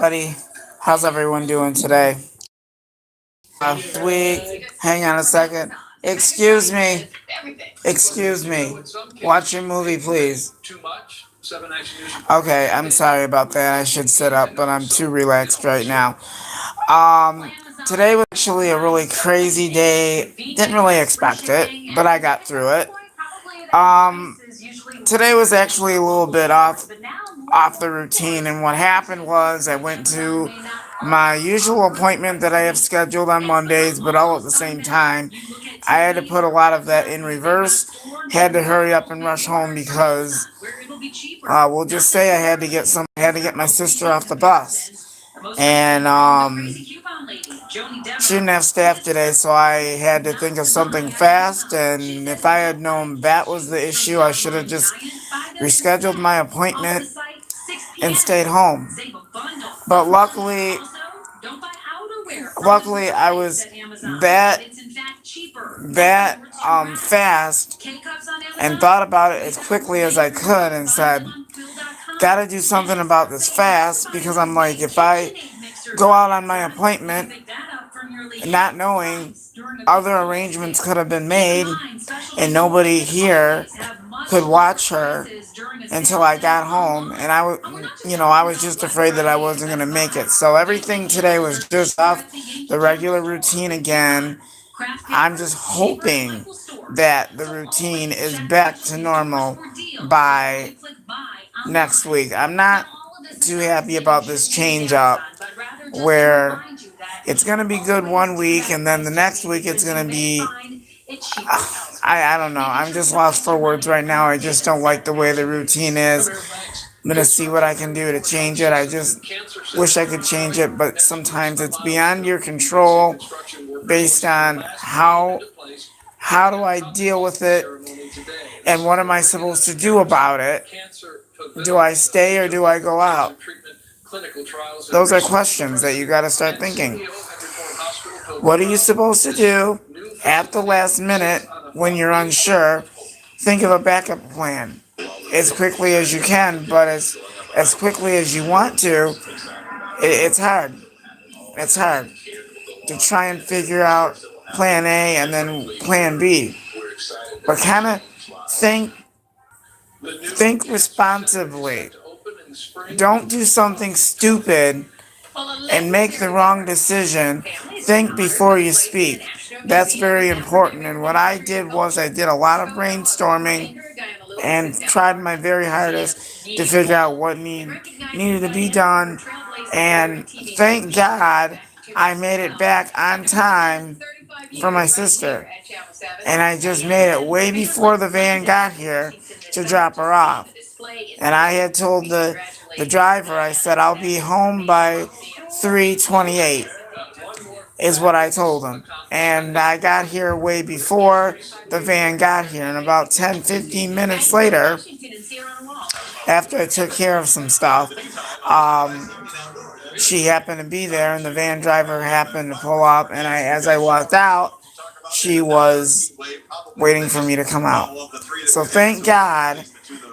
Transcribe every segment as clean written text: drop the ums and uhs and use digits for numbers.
Buddy, how's everyone doing today? Week. Hang on a second. Excuse me. Excuse me. Watch your movie, please. Okay, I'm sorry about that. I should sit up, but I'm too relaxed right now. Today was actually a really crazy day. Didn't really expect it, but I got through it. Um, Today was actually a little bit off the routine, and what happened was I went to my usual appointment that I have scheduled on Mondays, but all at the same time. I had to put a lot of that in reverse. Had to hurry up and rush home because we'll just say I had to get my sister off the bus, and she didn't have staff today, so I had to think of something fast. And if I had known that was the issue, I should have just rescheduled my appointment and stayed home. But luckily, I was that fast and thought about it as quickly as I could and said, gotta do something about this fast, because I'm like, if I go out on my appointment not knowing other arrangements could have been made and nobody here could watch her until I got home, and I was just afraid that I wasn't going to make it. So everything today was just off the regular routine again. I'm just hoping that the routine is back to normal by next week. I'm not too happy about this change up where it's going to be good one week and then the next week it's going to be I don't know. I'm just lost for words right now. I just don't like the way the routine is. I'm going to see what I can do to change it. I just wish I could change it, but sometimes it's beyond your control based on how do I deal with it and what am I supposed to do about it? Do I stay or do I go out? Those are questions that you got to start thinking. What are you supposed to do at the last minute when you're unsure? Think of a backup plan as quickly as you can, but as quickly as you want to. It's hard. It's hard to try and figure out plan A and then plan B. But kind of think think responsibly. Don't do something stupid and make the wrong decision. Think before you speak. That's very important. And what I did was I did a lot of brainstorming and tried my very hardest to figure out what needed to be done. And thank God I made it back on time for my sister. And I just made it way before the van got here to drop her off. And I had told the driver, I said, I'll be home by 3:28 is what I told him. And I got here way before the van got here. And about 10, 15 minutes later, after I took care of some stuff, she happened to be there, and the van driver happened to pull up. And as I walked out, she was waiting for me to come out. So thank God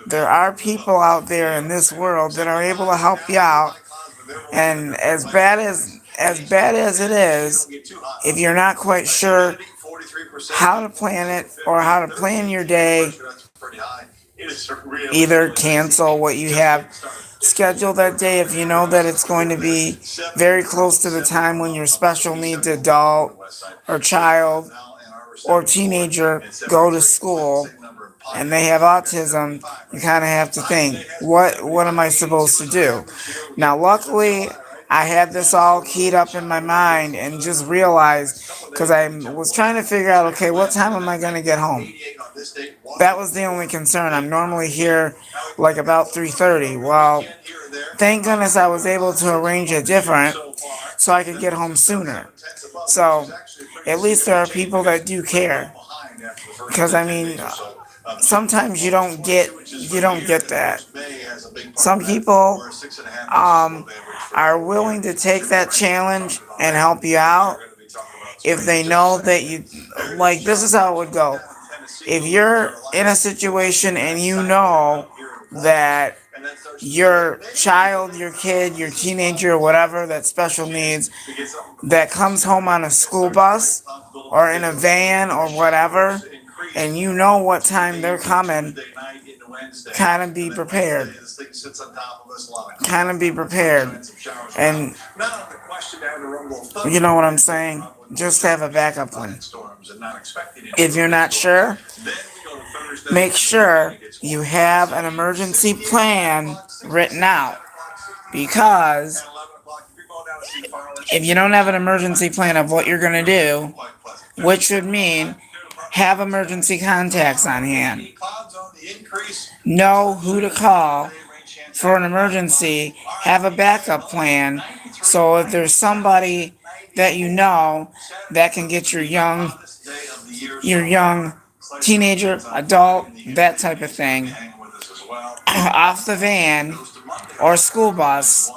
there are people out there in this world that are able to help you out. And as bad as it is, if you're not quite sure how to plan it or how to plan your day, either cancel what you have scheduled that day if you know that it's going to be very close to the time when your special needs adult or child or teenager go to school and they have autism. You kind of have to think, what am I supposed to do? Now, luckily, I had this all keyed up in my mind and just realized, because I was trying to figure out, okay, what time am I going to get home? That was the only concern. I'm normally here like about 3:30. Well, thank goodness I was able to arrange it different so I could get home sooner. So at least there are people that do care. Because I mean, sometimes you don't get that. Some people are willing to take that challenge and help you out if they know that you, like, this is how it would go. If you're in a situation and you know that your child, your kid, your teenager, whatever, that special needs, that comes home on a school bus or in a van or whatever, and you know what time they're coming, kind of be prepared. Kind of be prepared. And you know what I'm saying? Just have a backup plan. If you're not sure, make sure you have an emergency plan written out. Because if you don't have an emergency plan of what you're going to do, which would mean have emergency contacts on hand, know who to call for an emergency, have a backup plan, so if there's somebody that you know that can get your young teenager, adult, that type of thing, off the van or school bus,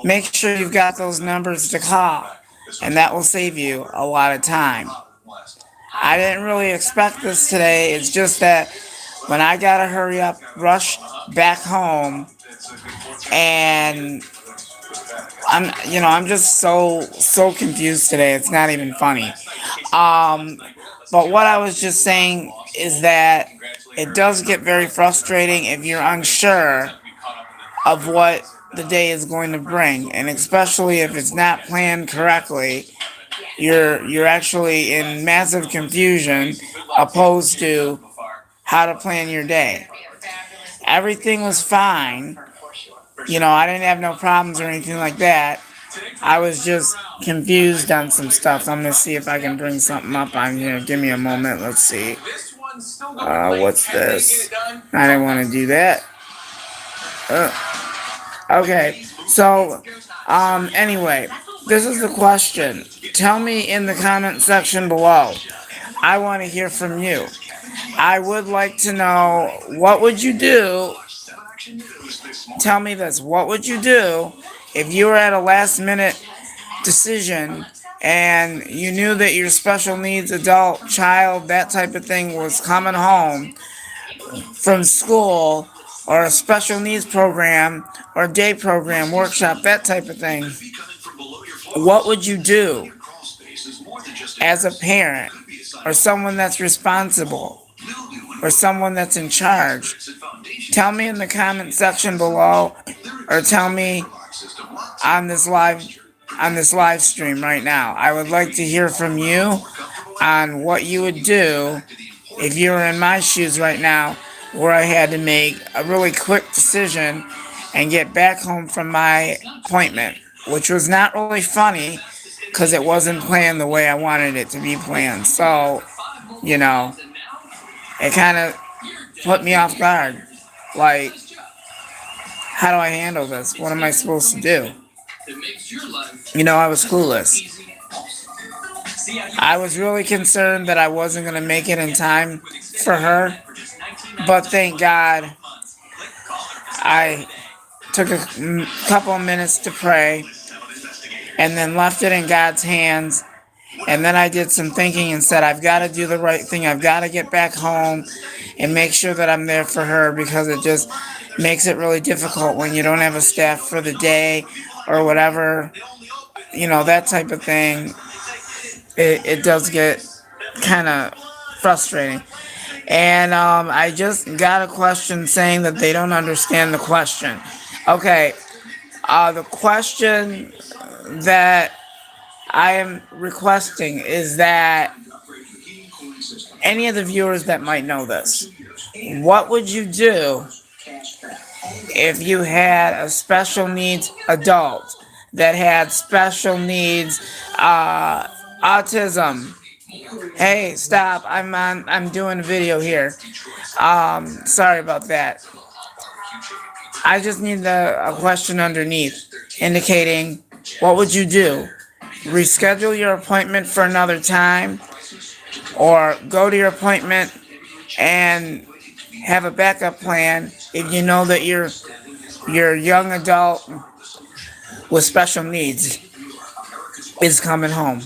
make sure you've got those numbers to call, and that will save you a lot of time. I didn't really expect this today. It's just that when I gotta hurry up, rush back home, and I'm just so confused today. It's not even funny. But what I was just saying is that it does get very frustrating if you're unsure of what the day is going to bring, and especially if it's not planned correctly. You're actually in massive confusion opposed to how to plan your day. Everything was fine. I didn't have no problems or anything like that. I was just confused on some stuff. I'm gonna see if I can bring something up on here. Give me a moment. Let's see. What's this? I didn't want to do that. Okay. So, anyway, this is the question. Tell me in the comment section below. I want to hear from you. I would like to know, what would you do? Tell me this. What would you do if you were at a last minute decision and you knew that your special needs adult, child, that type of thing was coming home from school, or a special needs program or day program, workshop, that type of thing? What would you do as a parent or someone that's responsible or someone that's in charge? Tell me in the comment section below, or tell me on this live stream right now. I would like to hear from you on what you would do if you were in my shoes right now, where I had to make a really quick decision and get back home from my appointment, which was not really funny because it wasn't planned the way I wanted it to be planned. So, it kind of put me off guard. Like, how do I handle this? What am I supposed to do? I was clueless. I was really concerned that I wasn't going to make it in time for her, but thank God I took a couple of minutes to pray and then left it in God's hands. And then I did some thinking and said, I've got to do the right thing. I've got to get back home and make sure that I'm there for her, because it just makes it really difficult when you don't have a staff for the day or whatever, that type of thing. It does get kind of frustrating. And I just got a question saying that they don't understand the question. Okay, the question that I am requesting is that any of the viewers that might know this, what would you do if you had a special needs adult that had special needs, autism? Hey, stop! I'm doing a video here. Sorry about that. I just need a question underneath indicating, what would you do? Reschedule your appointment for another time, or go to your appointment and have a backup plan if you know that your young adult with special needs is coming home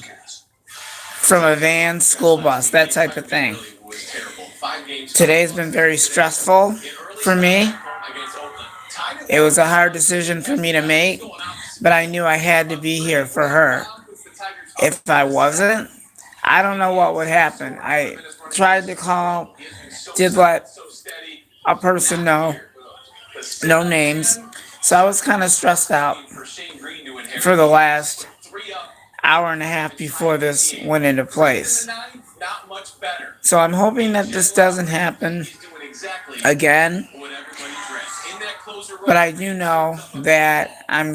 from a van, school bus, that type of thing. Today's been very stressful for me. It was a hard decision for me to make, but I knew I had to be here for her. If I wasn't, I don't know what would happen. I tried to call, did let a person know, no names. So I was kind of stressed out for the last hour and a half before this went into place. So I'm hoping that this doesn't happen again. But I do know that um,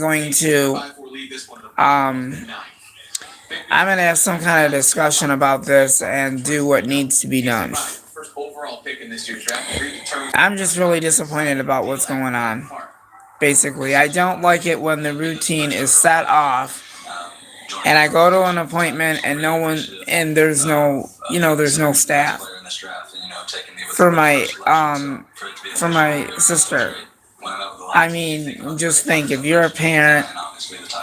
I'm going to have some kind of discussion about this and do what needs to be done. I'm just really disappointed about what's going on. Basically, I don't like it when the routine is set off and I go to an appointment and no one, and there's no staff for my sister. I mean, just think, if you're a parent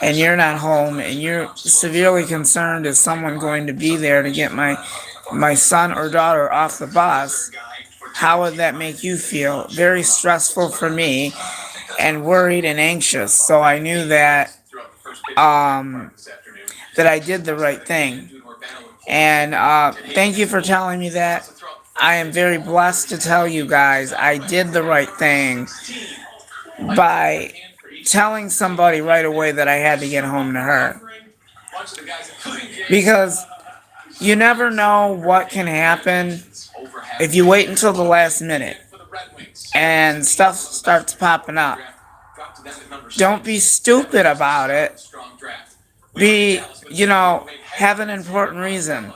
and you're not home and you're severely concerned, is someone going to be there to get my son or daughter off the bus? How would that make you feel? Very stressful for me, and worried and anxious. So I knew that that I did the right thing. And thank you for telling me that. I am very blessed to tell you guys I did the right thing by telling somebody right away that I had to get home to her. Because you never know what can happen if you wait until the last minute and stuff starts popping up. Don't be stupid about it. Have an important reason.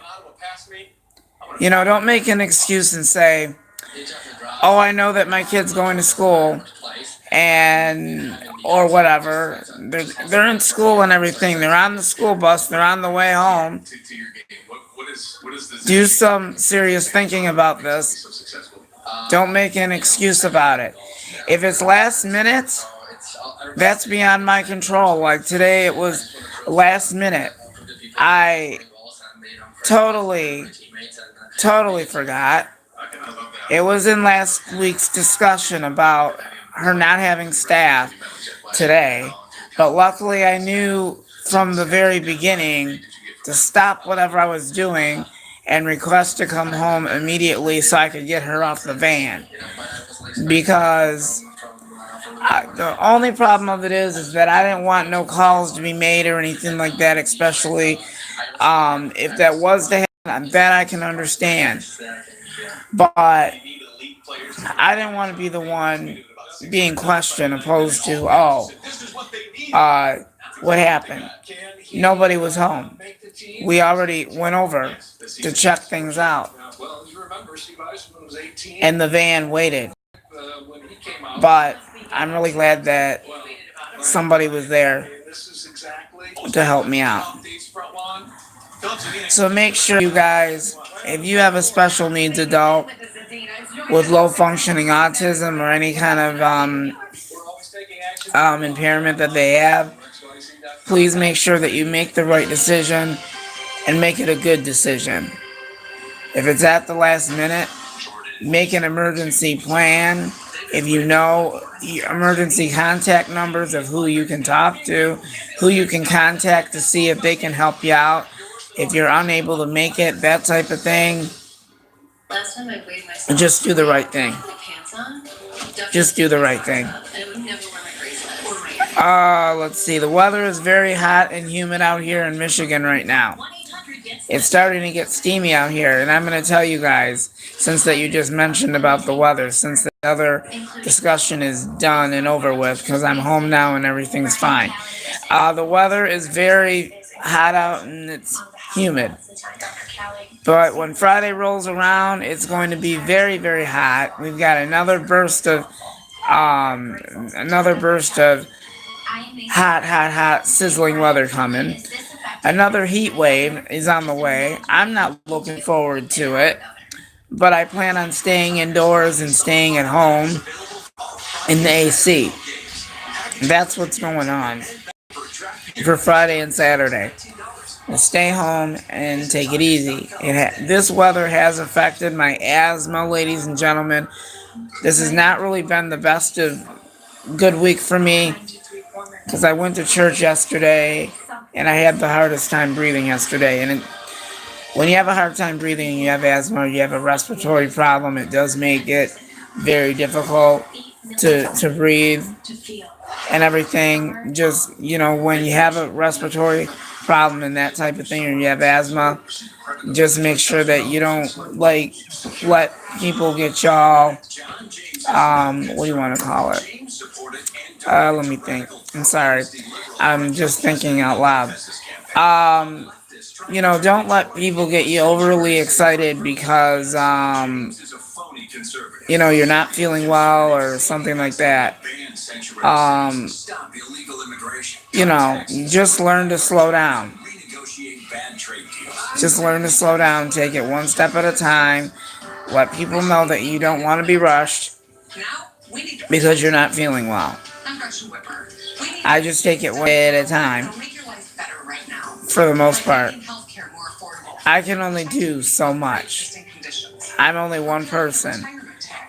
Don't make an excuse and say, oh, I know that my kid's going to school and or whatever. They're in school and everything. They're on the school bus. They're on the way home. Do some serious thinking about this. Don't make an excuse about it. If it's last minute, that's beyond my control. Like today, it was last minute. I totally forgot. It was in last week's discussion about her not having staff today. But luckily, I knew from the very beginning to stop whatever I was doing and request to come home immediately so I could get her off the van. Because the only problem of it is that I didn't want no calls to be made or anything like that, especially if that was to happen, that I can understand. But I didn't want to be the one being questioned opposed to, what happened? Nobody was home. We already went over to check things out. And the van waited. But I'm really glad that somebody was there to help me out. So make sure you guys, if you have a special needs adult with low functioning autism or any kind of impairment that they have, please make sure that you make the right decision and make it a good decision. If it's at the last minute, make an emergency plan. If you know emergency contact numbers of who you can talk to, who you can contact to see if they can help you out. If you're unable to make it, that type of thing, just do the right thing. Just do the right thing. Let's see. The weather is very hot and humid out here in Michigan right now. It's starting to get steamy out here, and I'm going to tell you guys, since that you just mentioned about the weather, since the other discussion is done and over with, because I'm home now and everything's fine. The weather is very hot out and it's humid. But when Friday rolls around, it's going to be very, very hot. We've got another burst of hot, sizzling weather coming. Another heat wave is on the way. I'm not looking forward to it, but I plan on staying indoors and staying at home in the AC. That's what's going on for Friday and Saturday. We'll stay home and take it easy. This weather has affected my asthma, ladies and gentlemen. This has not really been the best of good week for me because I went to church yesterday and I had the hardest time breathing yesterday. And when you have a hard time breathing and you have asthma or you have a respiratory problem, it does make it very difficult to breathe and everything. Just, when you have a respiratory problem and that type of thing, or you have asthma, just make sure that you don't, let people get y'all, what do you want to call it? Let me think. I'm sorry. I'm just thinking out loud. Um, don't let people get you overly excited because, you're not feeling well or something like that. Um, just learn to slow down. Just learn to slow down, take it one step at a time. Let people know that you don't want to be rushed because you're not feeling well. I just take it one day at a time for the most part. I can only do so much. I'm only one person.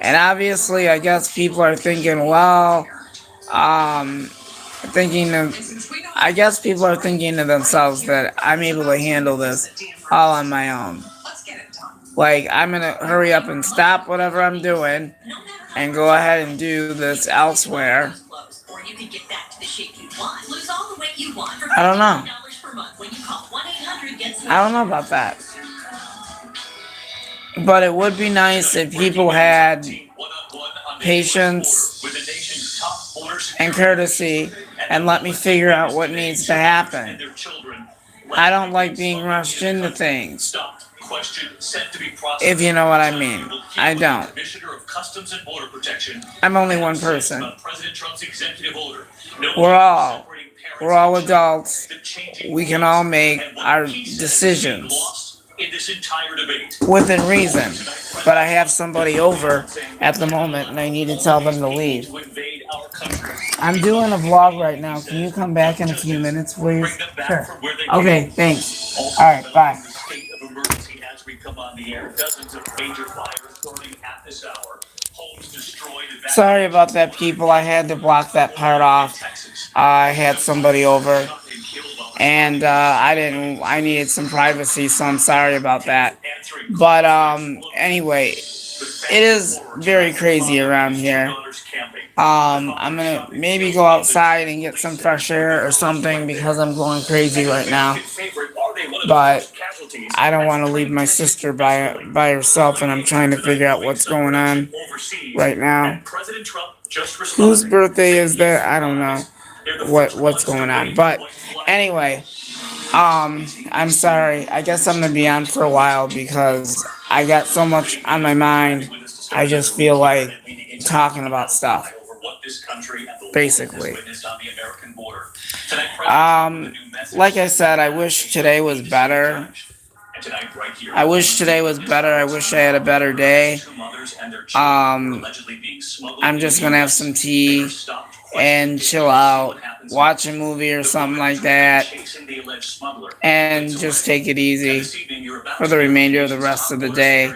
And obviously, I guess people are thinking, well, I guess people are thinking to themselves that I'm able to handle this all on my own. Like, I'm going to hurry up and stop whatever I'm doing and go ahead and do this elsewhere. I don't know. I don't know about that. But it would be nice if people had patience and courtesy and let me figure out what needs to happen. I don't like being rushed into things, if you know what I mean. I don't. I'm only one person. We're all adults. We can all make our decisions within reason. But I have somebody over at the moment and I need to tell them to leave. I'm doing a vlog right now. Can you come back in a few minutes, please? Sure. Okay, thanks. Alright, bye. Sorry about that, people. I had to block that part off. I had somebody over. And I needed some privacy, so I'm sorry about that. But anyway, it is very crazy around here. I'm gonna maybe go outside and get some fresh air or something because I'm going crazy right now. But I don't want to leave my sister by herself, and I'm trying to figure out what's going on right now. Whose birthday is that? I don't know what's going on. But anyway, I'm sorry. I guess I'm gonna be on for a while because I got so much on my mind. I just feel like talking about stuff. Basically. Like I said, I wish today was better. I wish today was better. I wish I had a better day. I'm just gonna have some tea and chill out, watch a movie or something like that, and just take it easy for the remainder of the rest of the day.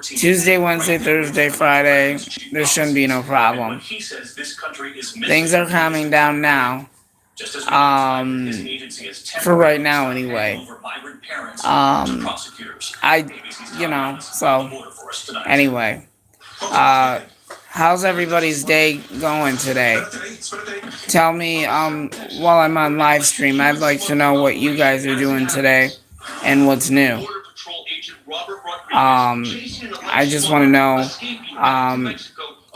Tuesday, Wednesday, Thursday, Friday, there shouldn't be no problem. Things are calming down now. For right now anyway. So anyway. How's everybody's day going today? Tell me, while I'm on live stream, I'd like to know what you guys are doing today and what's new. I just want to know,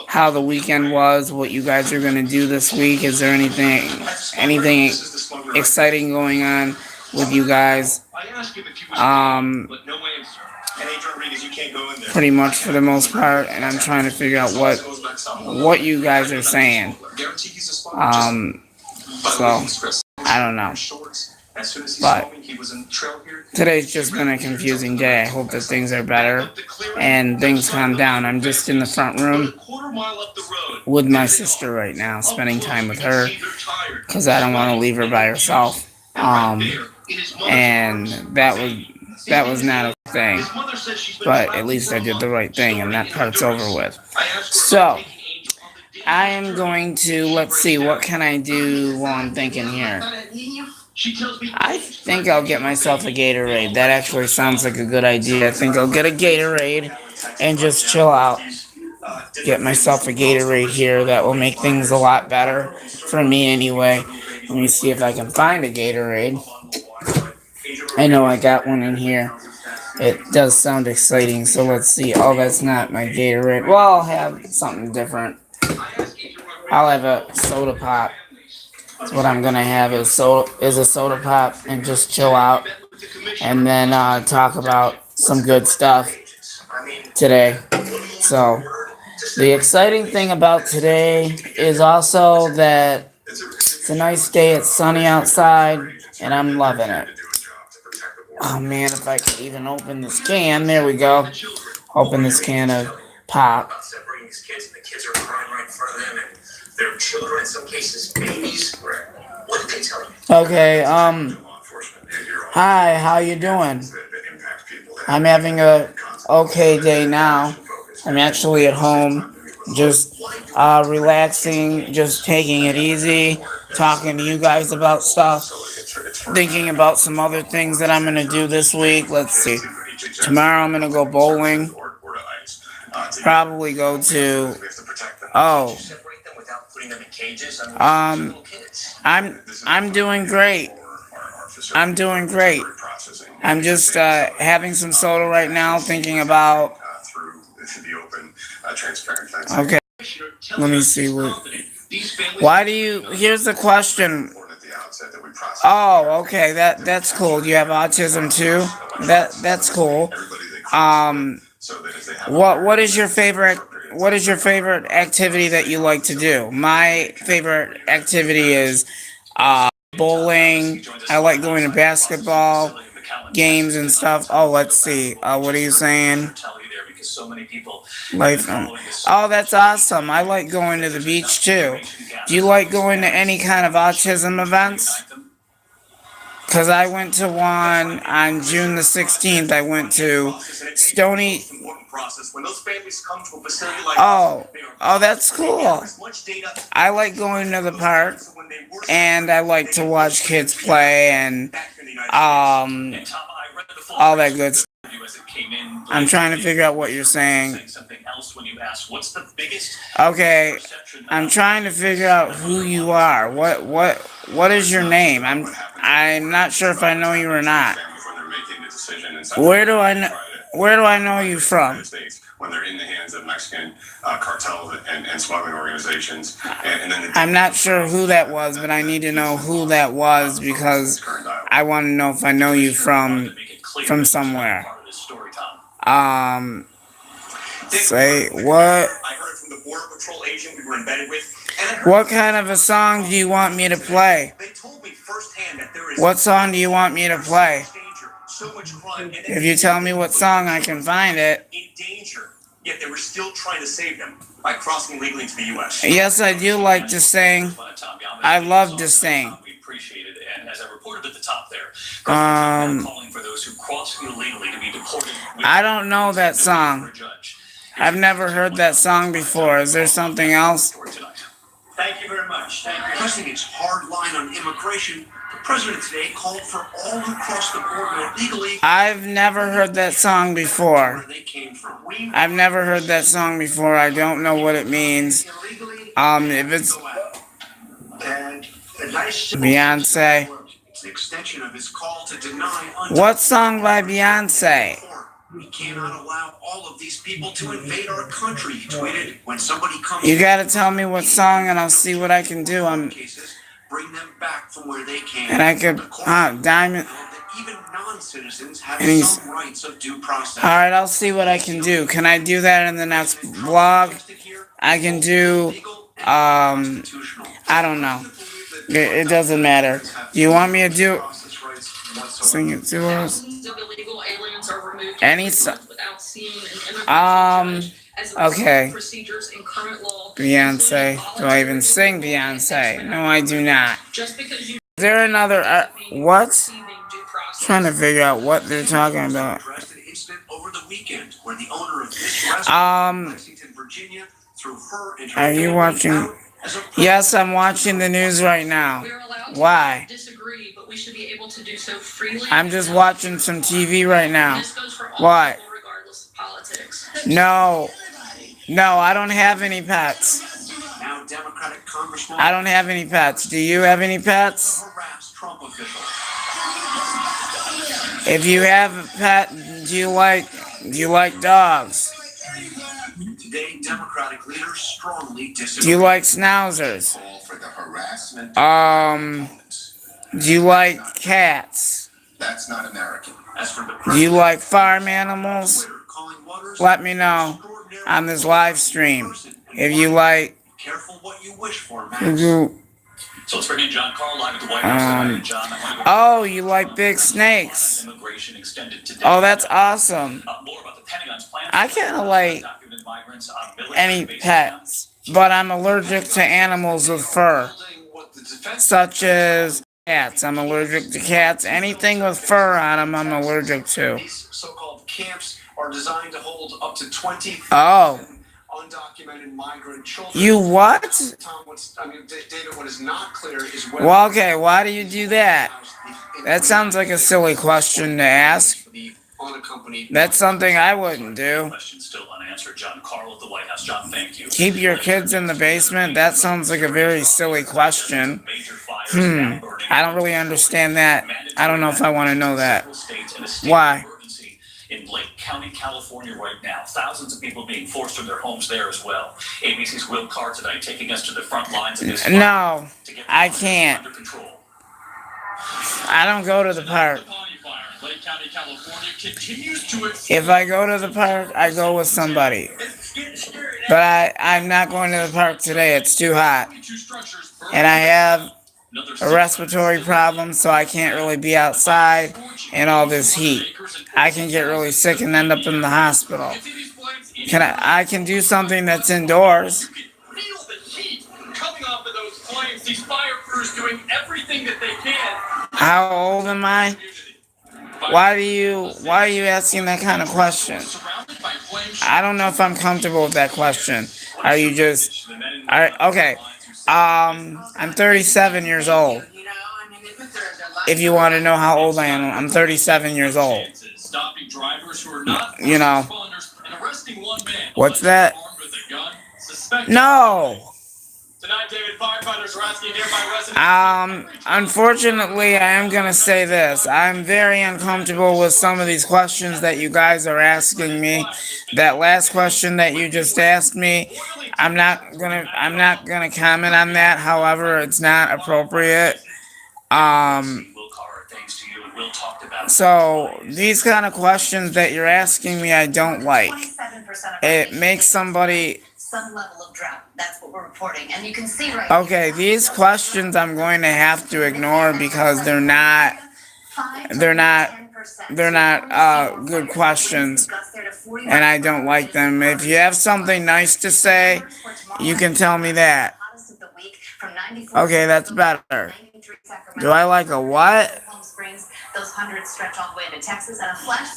how the weekend was, what you guys are going to do this week. Is there anything exciting going on with you guys? Pretty much for the most part, and I'm trying to figure out what you guys are saying. So I don't know. But today's just been a confusing day. I hope that things are better and things calm down. I'm just in the front room with my sister right now, spending time with her because I don't want to leave her by herself. And that was not a thing, but at least I did the right thing, and that part's over with. So I am going to, let's see, what can I do while I'm thinking here? I think I'll get myself a Gatorade. That actually sounds like a good idea. I think I'll get a Gatorade and just chill out. Get myself a Gatorade here. That will make things a lot better for me anyway. Let me see if I can find a Gatorade. I know I got one in here. It does sound exciting, so let's see. Oh, that's not my Gatorade. Well, I'll have something different. I'll have a soda pop. That's what I'm gonna have is a soda pop and just chill out, and then talk about some good stuff today. So the exciting thing about today is also that it's a nice day. It's sunny outside, and I'm loving it. Oh man, if I could even open this can. There we go. Open this can of pop. Okay, hi, how you doing? I'm having a okay day now. I'm actually at home, just relaxing, just taking it easy, talking to you guys about stuff, thinking about some other things that I'm gonna do this week. Let's see. Tomorrow I'm gonna go bowling. Probably go to. Oh. I'm doing great. I'm doing great. I'm just having some soda right now, thinking about. Okay. Let me see what. Why do you? Here's the question. Oh, okay. That's cool. Do you have autism too? That's cool. Um, what is your favorite? What is your favorite activity that you like to do? My favorite activity is bowling. I like going to basketball games and stuff. Oh, let's see. What are you saying? Life. Oh, that's awesome. I like going to the beach too. Do you like going to any kind of autism events? Because I went to one on June the 16th. I went to Stony. Oh, oh, that's cool. I like going to the park, and I like to watch kids play and all that good stuff. I'm trying to figure out what you're saying. Okay, I'm trying to figure out who you are. What is your name? I'm not sure if I know you or not. Where do I know? Where do I know you from? When they're in the hands of Mexican cartel and smuggling organizations. I'm not sure who that was, but I need to know who that was because I want to know if I know you from somewhere. Say what? What kind of a song do you want me to play? What song do you want me to play? If you tell me what song, I can find it. Yet they were still trying to save them by crossing illegally into the U.S. Yes, I do like to sing. I love to sing. I don't know that song. I've never heard that song before. Is there something else? Thank you very much. Pressing its hard line on immigration, the president today called for all who cross the border illegally. I've never heard that song before. I've never heard that song before. I don't know what it means. If it's Beyonce. What song by Beyonce? We cannot allow all of these people to invade our country, he tweeted. When somebody comes, you gotta tell me what song and I'll see what I can do. Bring them back from where they came. And I could Diamond. Even non-citizens have some rights of due process. Alright, I'll see what I can do. Can I do that in the next vlog? I can do I don't know. It doesn't matter. Do you want me to do sing it to us? Any okay. Beyonce. Do I even sing Beyonce? No, I do not. Is there another what? Trying to figure out what they're talking about. Are you watching? Yes, I'm watching the news right now. Why? I'm just watching some TV right now. Why? No. No, I don't have any pets. I don't have any pets. Do you have any pets? If you have a pet, do you like dogs? Today, Democratic leaders strongly disagree. Do you like schnauzers? Do you like cats? That's not American. Do you like farm animals? Let me know on this live stream if you like. Careful what you wish for, Max. So let's bring in Jon Karl live at the White House. John, oh, you like big snakes. Oh, that's awesome. I kind of like any pets, but I'm allergic to animals with fur, such as cats. I'm allergic to cats. Anything with fur on them, I'm allergic to. These so-called camps are designed to hold up to 20. Oh. Undocumented migrant children. You what? David, what is not clear is whether. Well, okay, why do you do that? That sounds like a silly question to ask. That's something I wouldn't do. Still unanswered. Jon Karl at the White House. John, thank you. Keep your kids in the basement? That sounds like a very silly question. I don't really understand that. I don't know if I want to know that. Why? In Lake County, California right now. Thousands of people being forced from their homes there as well. ABC's Will Carr tonight taking us to the front lines of this fight. No, I can't. Under control. I don't go to the park. If I go to the park, I go with somebody. But I'm not going to the park today. It's too hot. And I have a respiratory problem, so I can't really be outside in all this heat. I can get really sick and end up in the hospital. I can do something that's indoors. How old am I? Why are you asking that kind of question? I don't know if I'm comfortable with that question. Are you just okay? I'm 37 years old. If you want to know how old I am, I'm 37 years old. You know. What's that? No. Unfortunately, I am going to say this. I'm very uncomfortable with some of these questions that you guys are asking me. That last question that you just asked me, I'm not gonna comment on that. However, it's not appropriate. So these kind of questions that you're asking me, I don't like. It makes somebody some level of drought. That's what we're reporting. And you can see right okay, these questions I'm going to have to ignore because they're not good questions. And I don't like them. If you have something nice to say, you can tell me that. Okay, that's better. Do I like a what?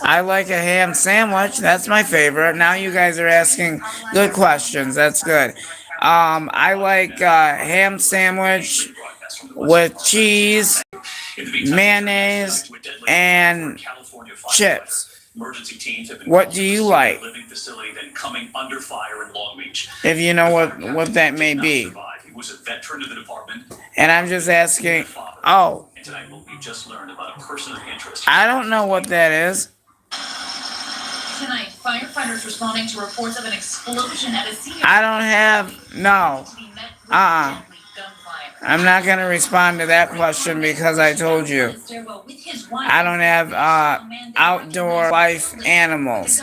I like a ham sandwich. That's my favorite. Now you guys are asking good questions. That's good. I like ham sandwich with cheese, mayonnaise, and chips. What do you like? If you know what that may be. And I'm just asking, oh, I don't know what that is. Tonight, firefighters responding to reports of an explosion at a senior. I don't have, no. I'm not going to respond to that question because I told you. I don't have outdoor life animals.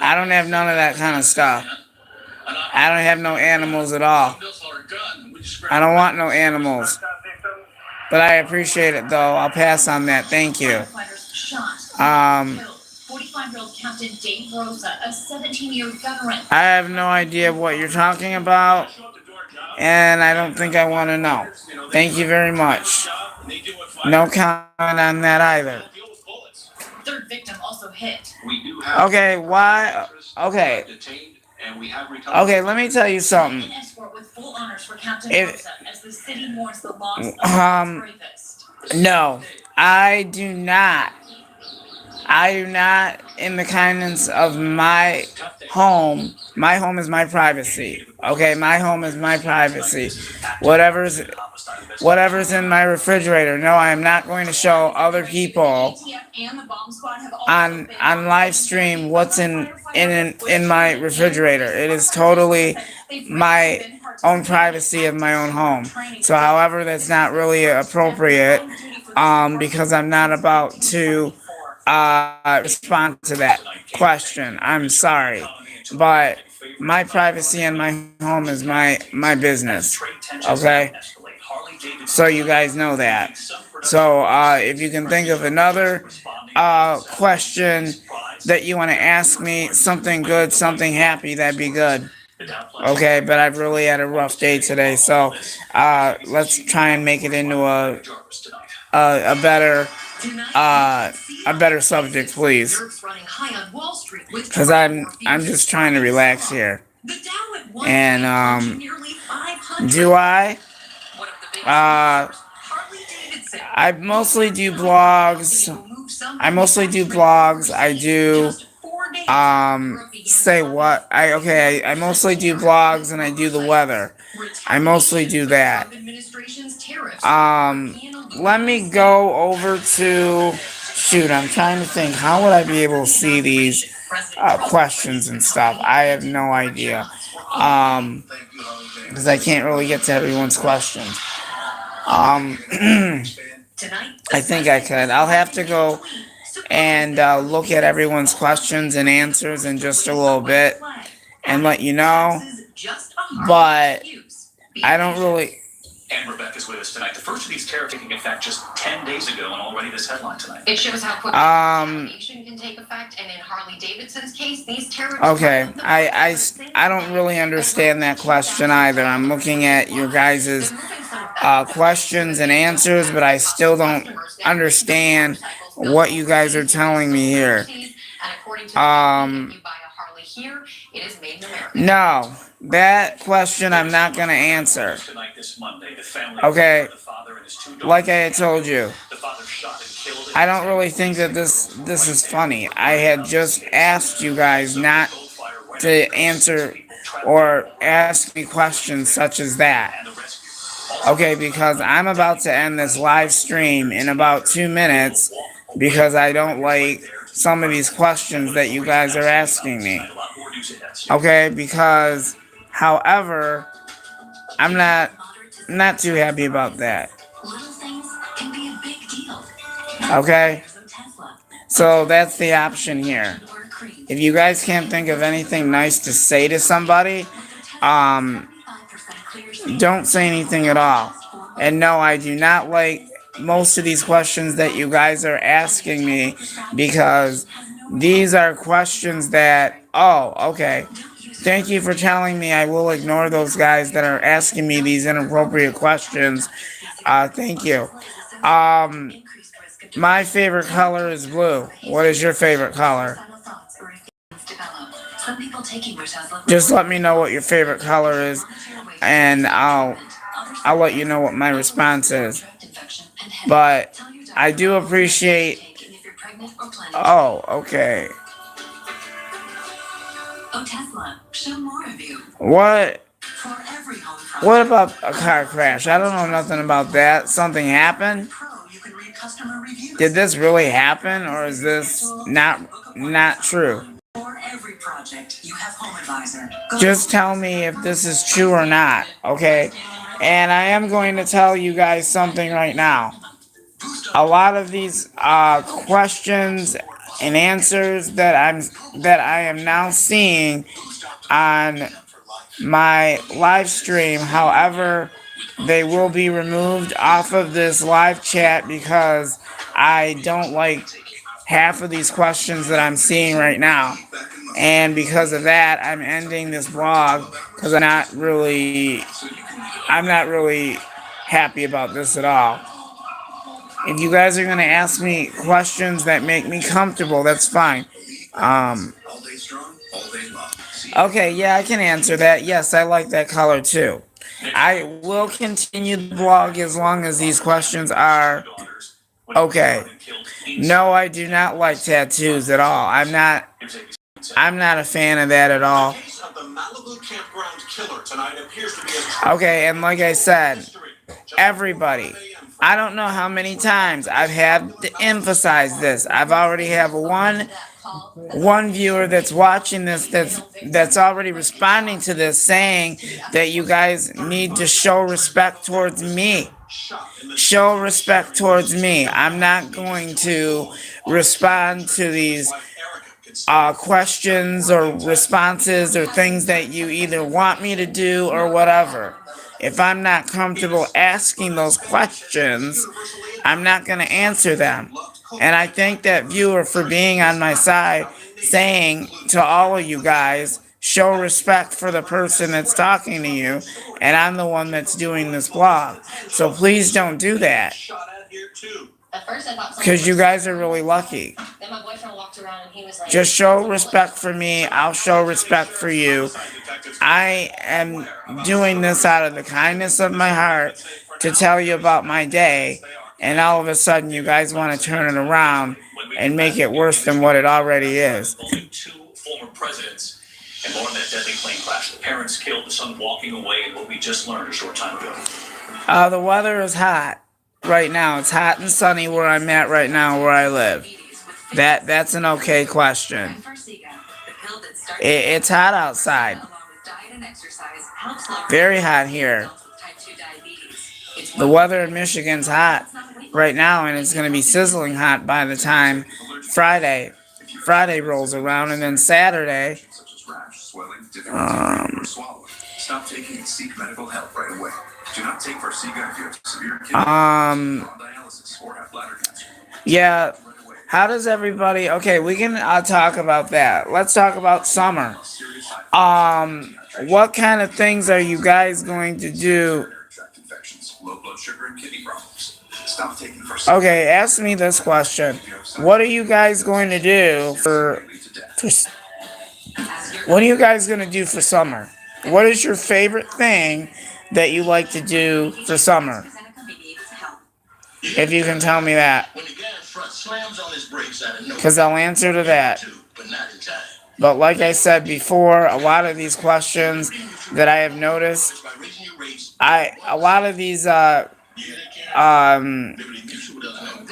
I don't have none of that kind of stuff. I don't have no animals at all. I don't want no animals. But I appreciate it, though. I'll pass on that. Thank you. 45-year-old Captain Dave Rosa, a 17-year veteran. I have no idea what you're talking about, and I don't think I want to know. Thank you very much. No comment on that either. Third victim also hit. Okay, why? Okay. Okay, let me tell you something. If, no, I do not. I do not, in the kindness of my home. My home is my privacy. Okay, my home is my privacy. Whatever's whatever's in my refrigerator. No, I am not going to show other people on live stream what's in my refrigerator. It is totally my own privacy of my own home. So, however, that's not really appropriate, because I'm not about to respond to that question. I'm sorry, but my privacy and my home is my business. Okay, so you guys know that. So if you can think of another question that you want to ask me, something good, something happy, that'd be good. Okay, but I've really had a rough day today, so let's try and make it into a better a better subject, please, because I'm just trying to relax here. And do I mostly do blogs. I do say what I mostly do blogs, and I do the weather. I mostly do that. Let me go over to shoot. I'm trying to think. How would I be able to see these questions and stuff? I have no idea. Because I can't really get to everyone's questions. I think I could. I'll have to go and look at everyone's questions and answers in just a little bit and let you know. But I don't really. And Rebecca's with us tonight. The first of these tariffs taking effect just 10 days ago, and already this headline tonight. It shows how quickly retaliation can take effect, and in Harley Davidson's case, these tariffs. Okay, I don't really understand that question either. I'm looking at your guys' questions and answers, but I still don't understand what you guys are telling me here. No, that question I'm not going to answer. Okay, like I had told you, I don't really think that this is funny. I had just asked you guys not to answer or ask me questions such as that. Okay, because I'm about to end this live stream in about 2 minutes because I don't like some of these questions that you guys are asking me. Okay, because, however, I'm not too happy about that. Okay? So that's the option here. If you guys can't think of anything nice to say to somebody, don't say anything at all. And no, I do not like most of these questions that you guys are asking me, because these are questions that, okay. Thank you for telling me. I will ignore those guys that are asking me these inappropriate questions. Thank you. My favorite color is blue. What is your favorite color? Just let me know what your favorite color is, and I'll let you know what my response is. But I do appreciate. Oh, okay. What? What about a car crash? I don't know nothing about that. Something happened? Did this really happen, or is this not true? Just tell me if this is true or not, okay? And I am going to tell you guys something right now. A lot of these questions and answers that I am now seeing on my live stream, however, they will be removed off of this live chat because I don't like half of these questions that I'm seeing right now. And because of that, I'm ending this blog because I'm not really happy about this at all. If you guys are going to ask me questions that make me comfortable, that's fine. Okay, yeah, I can answer that. Yes, I like that color too. I will continue the blog as long as these questions are okay. No, I do not like tattoos at all. I'm not a fan of that at all. Okay, and like I said, everybody, I don't know how many times I've had to emphasize this. I've already have one viewer that's watching this that's already responding to this saying that you guys need to show respect towards me. Show respect towards me. I'm not going to respond to these questions or responses or things that you either want me to do or whatever. If I'm not comfortable asking those questions, I'm not going to answer them. And I thank that viewer for being on my side, saying to all of you guys, show respect for the person that's talking to you, and I'm the one that's doing this blog. So please don't do that. Because you guys are really lucky. Just show respect for me. I'll show respect for you. I am doing this out of the kindness of my heart to tell you about my day. And all of a sudden, you guys want to turn it around and make it worse than what it already is. Two former presidents and more on that deadly plane crash. The parents killed, the son walking away, and what we just learned a short time ago. The weather is hot. Right now, it's hot and sunny where I'm at right now, where I live. That's an okay question. It's hot outside. Very hot here. The weather in Michigan's hot right now, and it's going to be sizzling hot by the time Friday rolls around, and then Saturday. Stop taking and seek medical help right away. Do not take Farxiga if you have severe kidney dialysis or have bladder cancer. Yeah. How does everybody? Okay, we can talk about that. Let's talk about summer. What kind of things are you guys going to do? Okay, ask me this question. What are you guys going to do for what are you guys going to do for summer? What is your favorite thing that you like to do for summer? If you can tell me that. Because I'll answer to that. But like I said before, a lot of these questions that I have noticed, a lot of these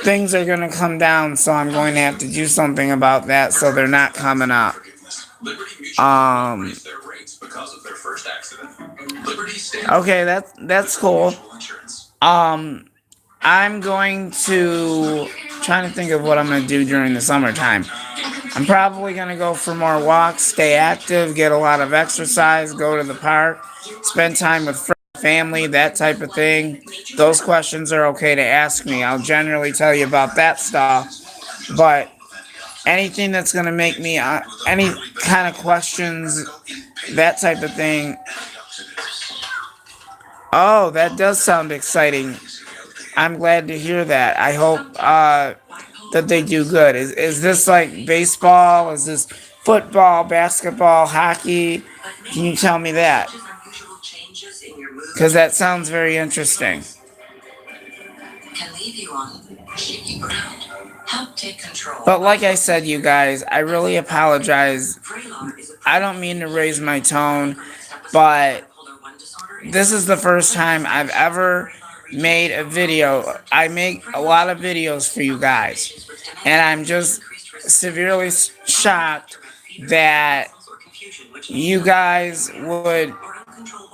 things are going to come down, so I'm going to have to do something about that so they're not coming up. Okay, that's cool. I'm going to trying to think of what I'm going to do during the summertime. I'm probably going to go for more walks, stay active, get a lot of exercise, go to the park, spend time with friends, family, that type of thing. Those questions are okay to ask me. I'll generally tell you about that stuff. But anything that's going to make me, any kind of questions, that type of thing. Oh, that does sound exciting. I'm glad to hear that. I hope that they do good. Is this like baseball? Is this football, basketball, hockey? Can you tell me that? Because that sounds very interesting. But like I said, you guys, I really apologize. I don't mean to raise my tone, but this is the first time I've ever made a video. I make a lot of videos for you guys, and I'm just severely shocked that you guys would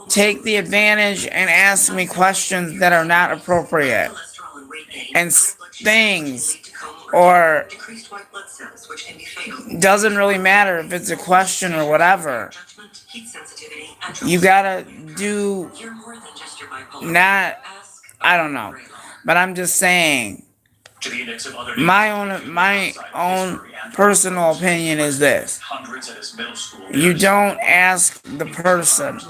take the advantage and ask me questions that are not appropriate and things, or doesn't really matter if it's a question or whatever. You gotta do not, I don't know, but I'm just saying, my own personal opinion is this: you don't ask the person,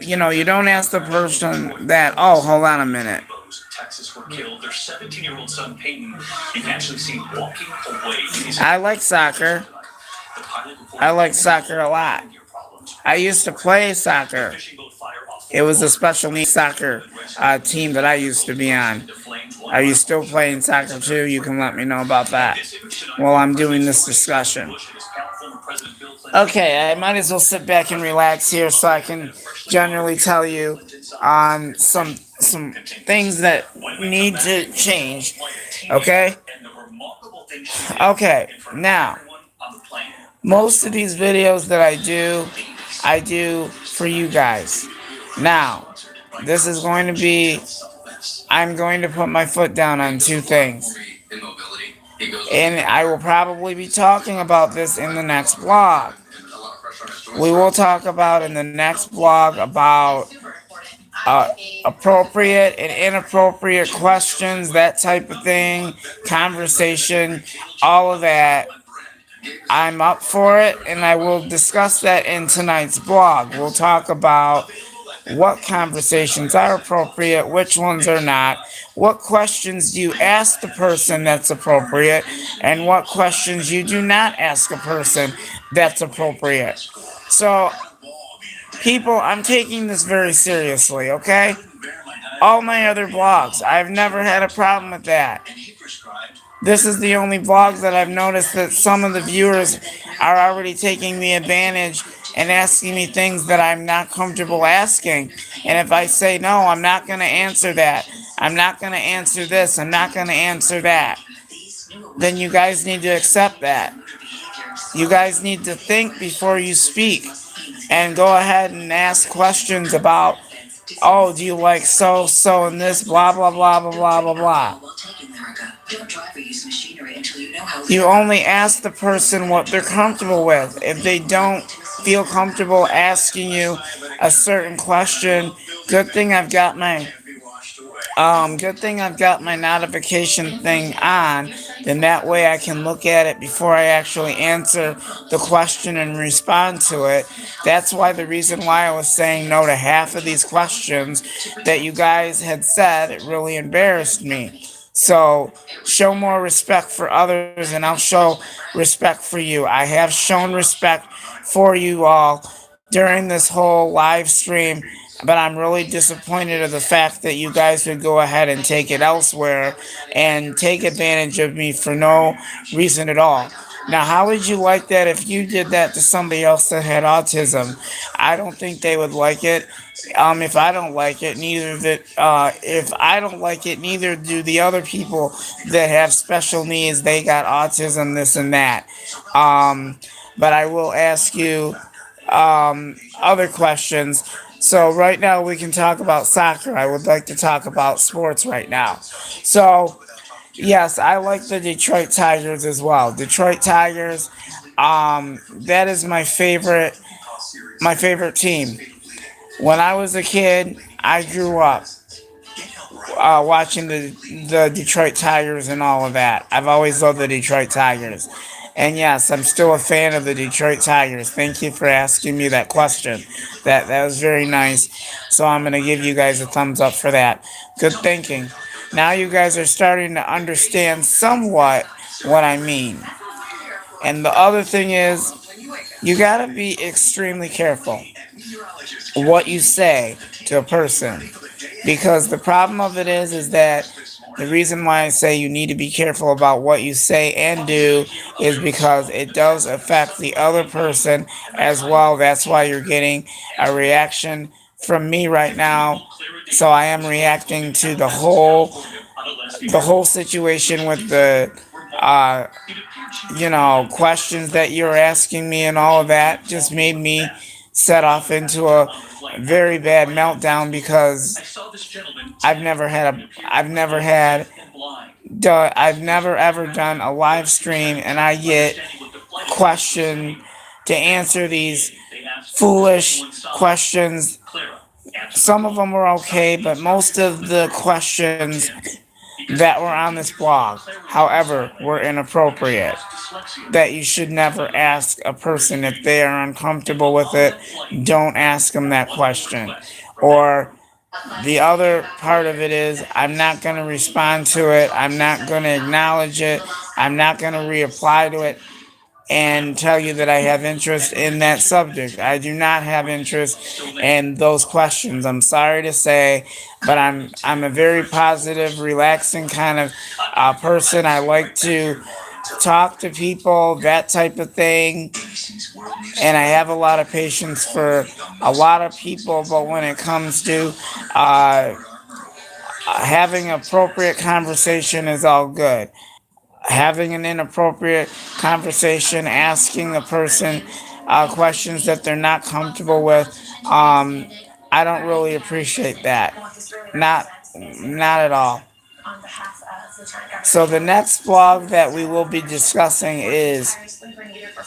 you don't ask the person that, oh, hold on a minute, Rose, Texas, were killed. Their 17-year-old son, Peyton, you can actually see walking away. I like soccer. I like soccer a lot. I used to play soccer. It was a special needs soccer team that I used to be on. Are you still playing soccer too? You can let me know about that while I'm doing this discussion. Okay, I might as well sit back and relax here so I can generally tell you on some things that need to change. Okay? Okay, now, most of these videos that I do for you guys. Now, this is going to be, I'm going to put my foot down on two things. And I will probably be talking about this in the next vlog. We will talk about in the next vlog about appropriate and inappropriate questions, that type of thing, conversation, all of that. I'm up for it, and I will discuss that in tonight's vlog. We'll talk about what conversations are appropriate, which ones are not, what questions do you ask the person that's appropriate, and what questions you do not ask a person that's appropriate. So, people, I'm taking this very seriously, okay? All my other vlogs, I've never had a problem with that. This is the only vlog that I've noticed that some of the viewers are already taking the advantage and asking me things that I'm not comfortable asking. And if I say no, I'm not going to answer that. I'm not going to answer this. I'm not going to answer that. Then you guys need to accept that. You guys need to think before you speak. And go ahead and ask questions about, oh, do you like so, and this, blah, blah, blah, blah, blah, blah, blah. You only ask the person what they're comfortable with. If they don't feel comfortable asking you a certain question, good thing I've got my notification thing on, then that way I can look at it before I actually answer the question and respond to it. That's why the reason why I was saying no to half of these questions that you guys had said, it really embarrassed me. So show more respect for others, and I'll show respect for you. I have shown respect for you all during this whole live stream, but I'm really disappointed of the fact that you guys would go ahead and take it elsewhere and take advantage of me for no reason at all. Now, how would you like that if you did that to somebody else that had autism? I don't think they would like it. If I don't like it, neither do the other people that have special needs. They got autism, this and that. But I will ask you other questions. So right now we can talk about soccer. I would like to talk about sports right now. So yes, I like the Detroit Tigers as well. Detroit Tigers, that is my favorite team. When I was a kid, I grew up watching the Detroit Tigers and all of that. I've always loved the Detroit Tigers. And yes, I'm still a fan of the Detroit Tigers. Thank you for asking me that question. That was very nice. So I'm going to give you guys a thumbs up for that. Good thinking. Now you guys are starting to understand somewhat what I mean. And the other thing is, you got to be extremely careful what you say to a person. Because the problem of it is that the reason why I say you need to be careful about what you say and do is because it does affect the other person as well. That's why you're getting a reaction from me right now. So I am reacting to the whole situation with the questions that you're asking me and all of that just made me set off into a very bad meltdown because I've never ever done a live stream and I get questioned to answer these foolish questions. Some of them were okay, but most of the questions that were on this blog, however, were inappropriate. That you should never ask a person if they are uncomfortable with it. Don't ask them that question. Or The other part of it is I'm not going to respond to it. I'm not going to acknowledge it. I'm not going to reapply to it and tell you that I have interest in that subject. I do not have interest in those questions. I'm sorry to say, but I'm a very positive, relaxing kind of person. I like to talk to people, that type of thing, and I have a lot of patience for a lot of people. But when it comes to uh, having appropriate conversation is all good. Having an inappropriate conversation, asking the person questions that they're not comfortable with, I don't really appreciate that. Not, not at all. So the next blog that we will be discussing is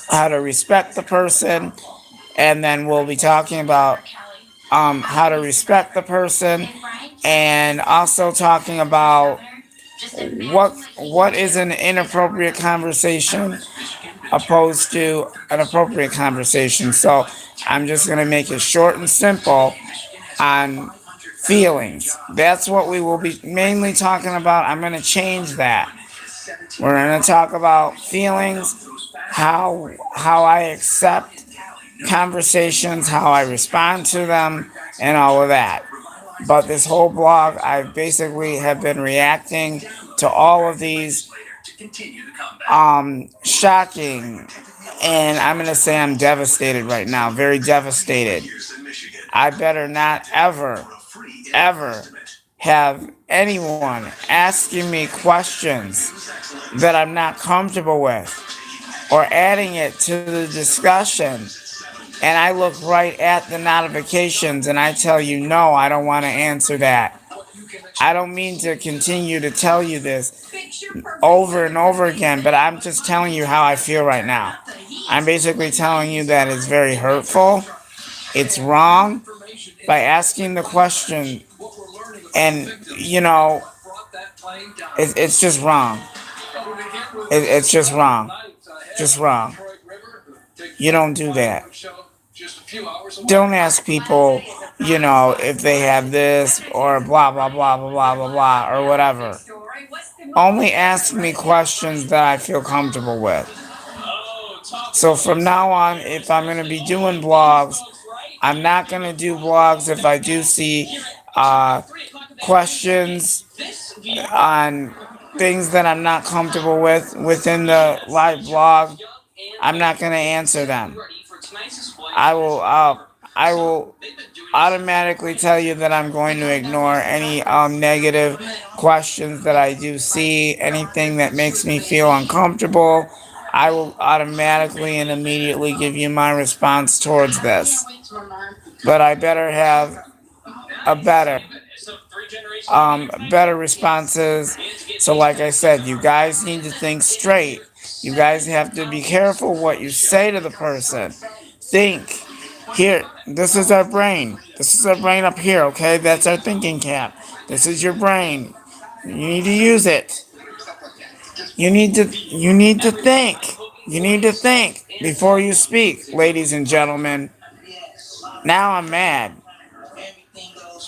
how to respect the person, and then we'll be talking about how to respect the person, and also talking about what is an inappropriate conversation opposed to an appropriate conversation. So I'm just going to make it short and simple on feelings. That's what we will be mainly talking about. I'm going to change that. We're going to talk about feelings, how I accept conversations, how I respond to them, and all of that. But this whole blog, I basically have been reacting to all of these shocking, and I'm going to say I'm devastated right now, very devastated. I better not ever have anyone asking me questions that I'm not comfortable with or adding it to the discussion, and I look right at the notifications and I tell you, no, I don't want to answer that. I don't mean to continue to tell you this over and over again, but I'm just telling you how I feel right now. I'm basically telling you that it's very hurtful. It's wrong by asking the question, and it's just wrong. It's just wrong. Just wrong. You don't do that. Don't ask people, if they have this or blah, blah, blah, blah, blah, blah, blah, or whatever. Only ask me questions that I feel comfortable with. So from now on, if I'm going to be doing blogs, I'm not going to do blogs if I do see questions on things that I'm not comfortable with within the live blog. I'm not going to answer them. I will automatically tell you that I'm going to ignore any negative questions that I do see. Anything that makes me feel uncomfortable, I will automatically and immediately give you my response towards this. But I better have a better responses. So like I said, you guys need to think straight. You guys have to be careful what you say to the person. Think. Here, this is our brain. This is our brain up here, okay? That's our thinking cap. This is your brain. You need to use it. You need to think. You need to think before you speak, ladies and gentlemen. Now I'm mad.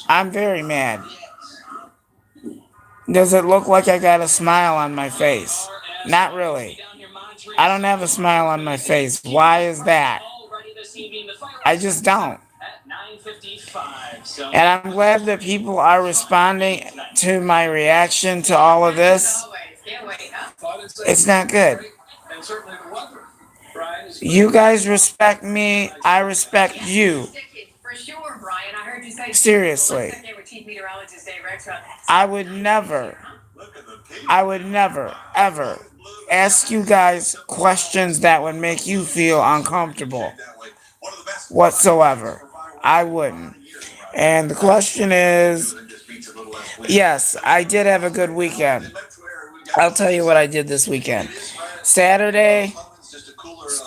I'm very mad. Does it look like I got a smile on my face? Not really. I don't have a smile on my face. Why is that? I just don't. And I'm glad that people are responding to my reaction to all of this. It's not good. You guys respect me. I respect you. Seriously. I would never, ever ask you guys questions that would make you feel uncomfortable whatsoever. I wouldn't. And the question is, yes, I did have a good weekend. I'll tell you what I did this weekend. Saturday,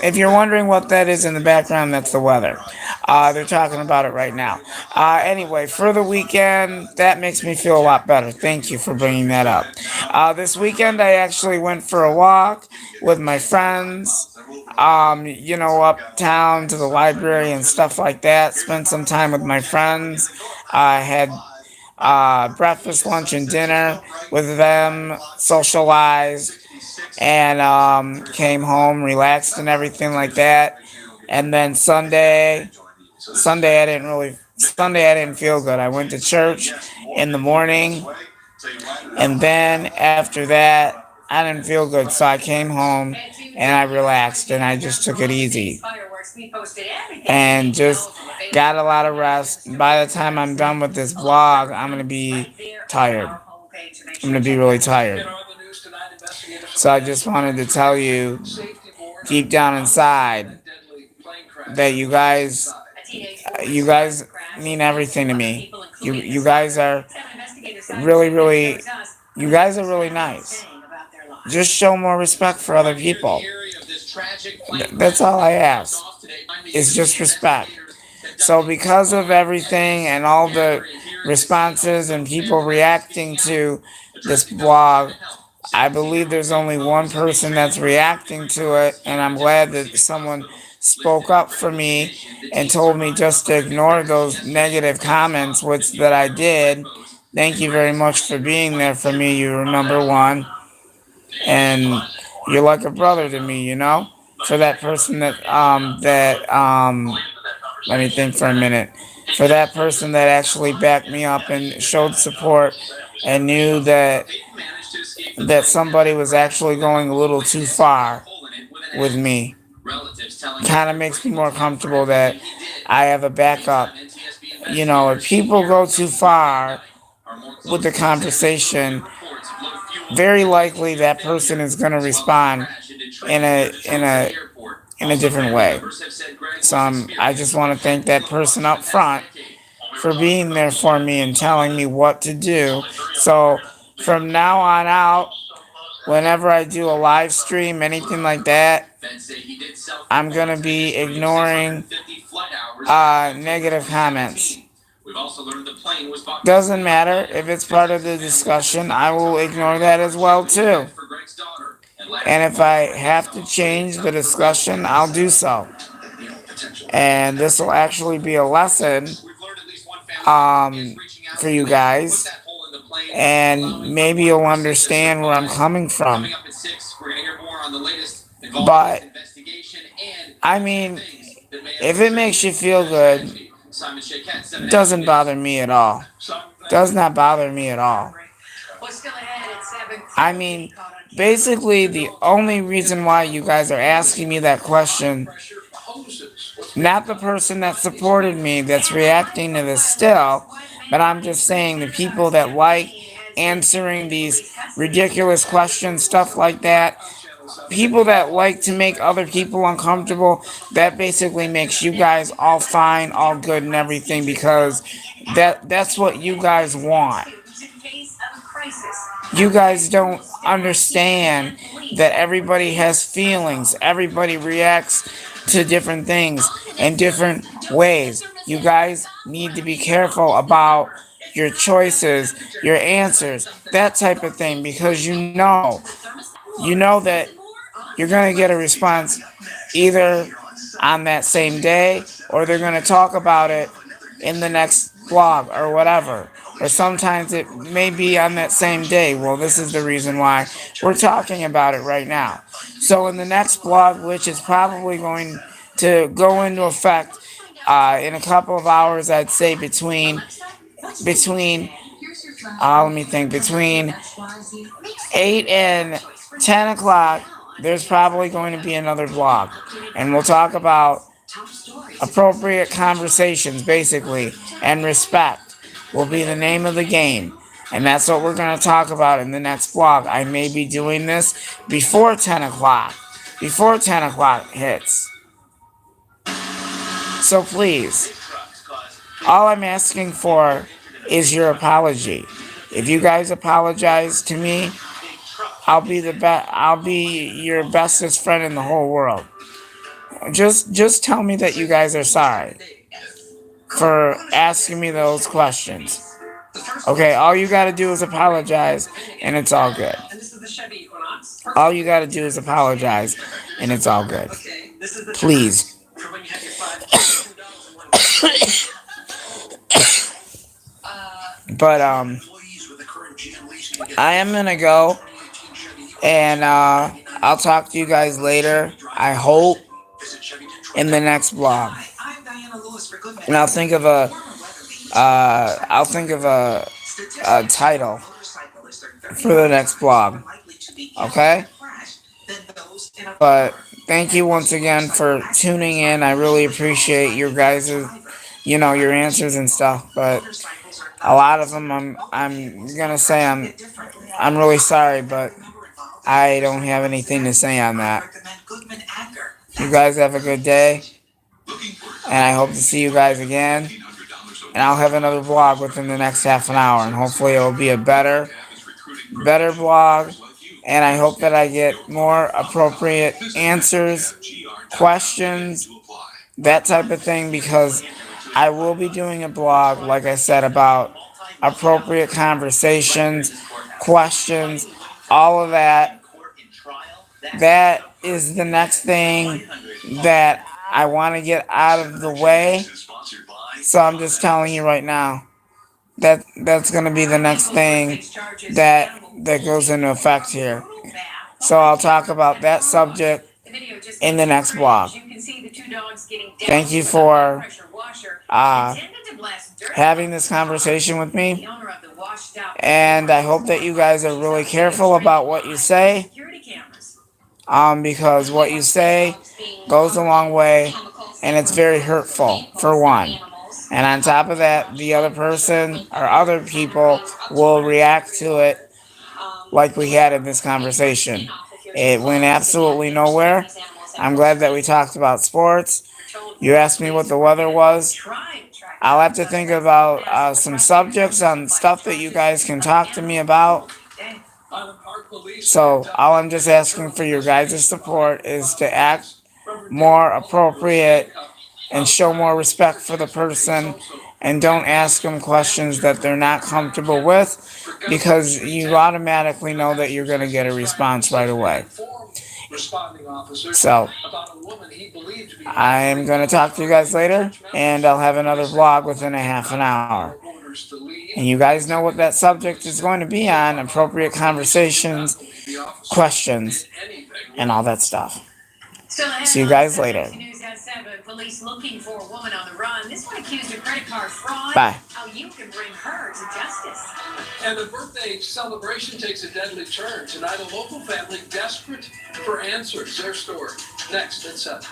if you're wondering what that is in the background, that's the weather. They're talking about it right now. Anyway, for the weekend, that makes me feel a lot better. Thank you for bringing that up. This weekend, I actually went for a walk with my friends, uptown to the library and stuff like that. Spent some time with my friends. I had breakfast, lunch, and dinner with them, socialized, and came home, relaxed, and everything like that. And then Sunday I didn't feel good. I went to church in the morning, and then after that, I didn't feel good, so I came home and I relaxed and I just took it easy and just got a lot of rest. By the time I'm done with this vlog, I'm gonna be tired. I'm gonna be really tired. So I just wanted to tell you, deep down inside, that you guys mean everything to me. You guys are really, you guys are really nice. Just show more respect for other people. That's all I ask. Is just respect. So because of everything and all the responses and people reacting to this blog, I believe there's only one person that's reacting to it, and I'm glad that someone spoke up for me and told me just to ignore those negative comments, which that I did. Thank you very much for being there for me. You're number one, and you're like a brother to me, you know. For that person let me think for a minute. For that person that actually backed me up and showed support and knew that somebody was actually going a little too far with me. Kind of makes me more comfortable that I have a backup. You know, if people go too far with the conversation, very likely that person is going to respond in a different way. So I just want to thank that person up front for being there for me and telling me what to do. So from now on out, whenever I do a live stream, anything like that, I'm going to be ignoring negative comments. Doesn't matter if it's part of the discussion, I will ignore that as well too. And if I have to change the discussion, I'll do so. And this will actually be a lesson for you guys, and maybe you'll understand where I'm coming from. But I mean, if it makes you feel good, it doesn't bother me at all. Does not bother me at all. I mean, basically the only reason why you guys are asking me that question, not the person that supported me that's reacting to this still, but I'm just saying the people that like answering these ridiculous questions, stuff like that, people that like to make other people uncomfortable, that basically makes you guys all fine, all good and everything, because that's what you guys want. You guys don't understand that everybody has feelings. Everybody reacts to different things in different ways. You guys need to be careful about your choices, your answers, that type of thing, because you know that you're going to get a response either on that same day, or they're going to talk about it in the next blog or whatever. Or sometimes it may be on that same day. Well, this is the reason why we're talking about it right now. So in the next blog, which is probably going to go into effect in a couple of hours, I'd say between let me think, between 8 and 10 o'clock, there's probably going to be another vlog. And we'll talk about appropriate conversations, basically, and respect will be the name of the game. And that's what we're going to talk about in the next vlog. I may be doing this before 10 o'clock. Before 10 o'clock hits. So please, all I'm asking for is your apology. If you guys apologize to me, I'll be your bestest friend in the whole world. Just tell me that you guys are sorry for asking me those questions. Okay, all you gotta do is apologize, and it's all good. All you gotta do is apologize, and it's all good. Please. But I am gonna go, and I'll talk to you guys later. I hope in the next vlog, and I'll think of a title for the next vlog. Okay. But thank you once again for tuning in. I really appreciate your guys', your answers and stuff. But a lot of them, I'm gonna say I'm really sorry, but I don't have anything to say on that. You guys have a good day, and I hope to see you guys again. And I'll have another vlog within the next half an hour, and hopefully it will be a better vlog. And I hope that I get more appropriate answers, questions, that type of thing, because I will be doing a blog, like I said, about appropriate conversations, questions, all of that. That is the next thing that I want to get out of the way. So I'm just telling you right now that that's going to be the next thing that goes into effect here. So I'll talk about that subject in the next vlog. Thank you for having this conversation with me, and I hope that you guys are really careful about what you say, because what you say goes a long way, and it's very hurtful, for one. And on top of that, the other person or other people will react to it like we had in this conversation. It went absolutely nowhere. I'm glad that we talked about sports. You asked me what the weather was. I'll have to think about some subjects on stuff that you guys can talk to me about. So all I'm just asking for your guys' support is to act more appropriate and show more respect for the person, and don't ask them questions that they're not comfortable with, because you automatically know that you're going to get a response right away. So I'm going to talk to you guys later, and I'll have another vlog within a half an hour. And you guys know what that subject is going to be on: appropriate conversations, questions, and all that stuff. See you guys later. Police looking for a woman on the run. This one accused of credit card fraud. Bye. How you can bring her to justice. And the birthday celebration takes a deadly turn. Tonight, a local family desperate for answers. Their story next at 7.